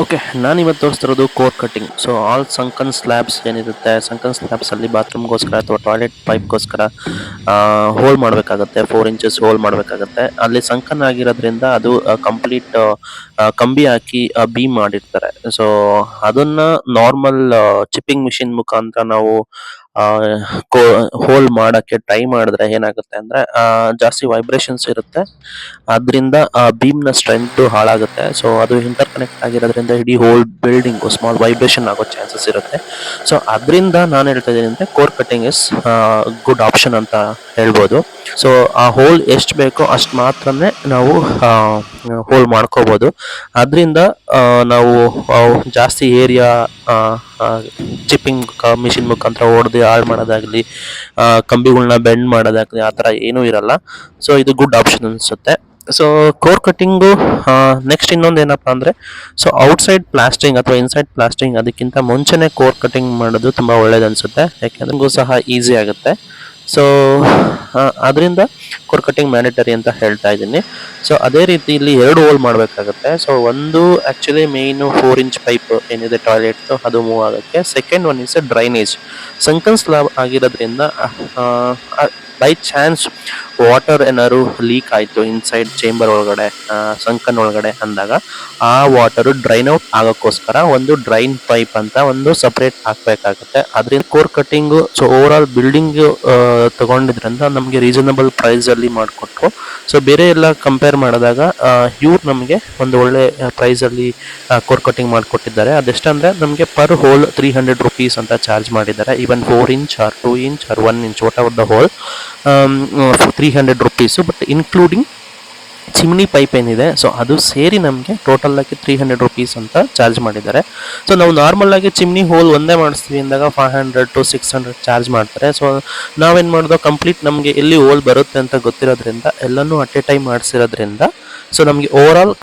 Okay, ನಾನಿವತ್ತು ತೋರಿಸ್ತಿರೋದು core cutting. So all sunken slabs ಏನಿರುತ್ತೆ, ಸಂಕನ್ ಸ್ಲ್ಯಾಬ್ಸಲ್ಲಿ ಬಾತ್ರೂಮ್ಗೋಸ್ಕರ ಅಥವಾ ಟಾಯ್ಲೆಟ್ ಪೈಪ್ಗೋಸ್ಕರ ಹೋಲ್ ಮಾಡಬೇಕಾಗತ್ತೆ. 4 ಇಂಚಸ್ ಹೋಲ್ ಮಾಡಬೇಕಾಗತ್ತೆ. ಅಲ್ಲಿ ಸಂಕನ್ ಆಗಿರೋದ್ರಿಂದ ಅದು ಕಂಪ್ಲೀಟ್ ಕಂಬಿ ಹಾಕಿ ಬೀಮ್ ಮಾಡಿರ್ತಾರೆ. ಸೊ ಅದನ್ನ ನಾರ್ಮಲ್ ಚಿಪ್ಪಿಂಗ್ ಮಿಷಿನ್ ಮುಖಾಂತರ ನಾವು ಹೋಲ್ ಮಾಡಕ್ಕೆ ಟ್ರೈ ಮಾಡಿದ್ರೆ ಏನಾಗುತ್ತೆ ಅಂದ್ರೆ ಜಾಸ್ತಿ ವೈಬ್ರೇಷನ್ಸ್ ಇರುತ್ತೆ. ಅದರಿಂದ ಆ ಬೀಮ್‌ನ ಸ್ಟ್ರೆಂತ್ ಹಾಳಾಗುತ್ತೆ. ಸೊ ಅದು ಇಂಟರ್ ಕನೆಕ್ಟ್ ಆಗಿರೋದ್ರಿಂದ ಇಡೀ ಹೋಲ್ ಬಿಲ್ಡಿಂಗ್ ಸ್ಮಾಲ್ ವೈಬ್ರೇಷನ್ ಆಗೋ ಚಾನ್ಸಸ್ ಇರುತ್ತೆ. ಸೊ ಅದರಿಂದ ನಾನು ಹೇಳ್ತಾ ಇದ್ದೀನಿ ಅಂದ್ರೆ core cutting is good option ಅಂತ ಹೇಳ್ಬೋದು. ಸೊ ಆ ಹೋಲ್ ಎಷ್ಟು ಬೇಕೋ ಅಷ್ಟು ಮಾತ್ರನೇ ನಾವು ಹೋಲ್ ಮಾಡ್ಕೋಬಹುದು. ಅದರಿಂದ ನಾವು ಜಾಸ್ತಿ ಏರಿಯಾ ಚಿಪ್ಪಿಂಗ್ ಮಿಷಿನ್ ಮುಖಾಂತರ ಹೊಡೆದು ಹಾಳು ಮಾಡೋದಾಗ್ಲಿ, ಕಂಬಿಗಳನ್ನ ಬೆಂಡ್ ಮಾಡೋದಾಗ್ಲಿ ಆ ಥರ ಏನೂ ಇರಲ್ಲ. ಸೊ ಇದು ಗುಡ್ ಆಪ್ಷನ್ ಅನಿಸುತ್ತೆ. ಸೊ ಕೋರ್ ಕಟ್ಟಿಂಗು ನೆಕ್ಸ್ಟ್ ಇನ್ನೊಂದು ಏನಪ್ಪ ಅಂದರೆ, ಸೊ ಔಟ್ಸೈಡ್ ಪ್ಲಾಸ್ಟಿಂಗ್ ಅಥವಾ ಇನ್ಸೈಡ್ ಪ್ಲಾಸ್ಟಿಂಗ್ ಅದಕ್ಕಿಂತ ಮುಂಚೆನೇ ಕೋರ್ ಕಟ್ಟಿಂಗ್ ಮಾಡೋದು ತುಂಬ ಒಳ್ಳೇದು ಅನಿಸುತ್ತೆ. ಯಾಕೆಂದ್ರೆ ಸಹ ಈಸಿ ಆಗುತ್ತೆ. ಸೊ ಅದರಿಂದ ಕೋರ್ ಕಟ್ಟಿಂಗ್ ಮ್ಯಾಂಡೇಟರಿ ಅಂತ ಹೇಳ್ತಾ ಇದ್ದೀನಿ. ಸೊ ಅದೇ ರೀತಿ ಇಲ್ಲಿ 2 ಹೋಲ್ ಮಾಡಬೇಕಾಗುತ್ತೆ. ಸೊ ಒಂದು ಆ್ಯಕ್ಚುಲಿ ಮೇಯ್ನು 4 ಇಂಚ್ ಪೈಪ್ ಏನಿದೆ ಟಾಯ್ಲೆಟ್ದು ಅದು ಮೂವ್ ಆಗೋಕ್ಕೆ. Second one is drainage. Sunken slab ಆಗಿರೋದ್ರಿಂದ ಬೈ ಚಾನ್ಸ್ ವಾಟರ್ ಏನಾದ್ರು ಲೀಕ್ ಆಯಿತು ಇನ್ಸೈಡ್ ಚೇಂಬರ್ ಒಳಗಡೆ, ಸಂಕನ್ ಒಳಗಡೆ ಅಂದಾಗ ಆ ವಾಟರು ಡ್ರೈನ್ ಔಟ್ ಆಗೋಕ್ಕೋಸ್ಕರ ಒಂದು ಡ್ರೈನ್ ಪೈಪ್ ಅಂತ ಒಂದು ಸಪ್ರೇಟ್ ಹಾಕಬೇಕಾಗುತ್ತೆ. ಅದರಿಂದ core cutting so overall building ತಗೊಂಡಿದ್ರಿಂದ ನಮಗೆ ರೀಸನಬಲ್ ಪ್ರೈಸಲ್ಲಿ ಮಾಡಿಕೊಟ್ರು. ಸೊ ಬೇರೆ ಎಲ್ಲ ಕಂಪೇರ್ ಮಾಡಿದಾಗ ಇವ್ರು ನಮಗೆ ಒಂದು ಒಳ್ಳೆ ಪ್ರೈಸಲ್ಲಿ ಕೋರ್ ಕಟ್ಟಿಂಗ್ ಮಾಡಿಕೊಟ್ಟಿದ್ದಾರೆ. ಅದೆಷ್ಟಂದರೆ ನಮಗೆ ಪರ್ ಹೋಲ್ 300 ರುಪೀಸ್ ಅಂತ ಚಾರ್ಜ್ ಮಾಡಿದ್ದಾರೆ. Even 4 inch or 2 inch or 1 inch whatever the hole, 300 rupees. But including chimney pipe ಏನಿದೆ ಸೊ ಅದು ಸೇರಿ ನಮಗೆ ಟೋಟಲ್ ಆಗಿ 300 ರುಪೀಸ್ ಅಂತ ಚಾರ್ಜ್ ಮಾಡಿದ್ದಾರೆ. ಸೊ ನಾವು ನಾರ್ಮಲ್ ಆಗಿ ಚಿಮ್ನಿ ಹೋಲ್ ಒಂದೇ ಮಾಡಿಸ್ತೀವಿ ಅಂದಾಗ 500 to 600 ಚಾರ್ಜ್ ಮಾಡ್ತಾರೆ. ಸೊ ನಾವೇನು ಮಾಡೋದು, ಕಂಪ್ಲೀಟ್ ನಮಗೆ ಎಲ್ಲಿ ಹೋಲ್ ಬರುತ್ತೆ ಅಂತ ಗೊತ್ತಿರೋದ್ರಿಂದ ಎಲ್ಲನೂ ಅಟ್ ಎ ಟೈಮ್ ಮಾಡಿಸಿರೋದ್ರಿಂದ ಸೊ ನಮಗೆ ಓವರ್ ಆಲ್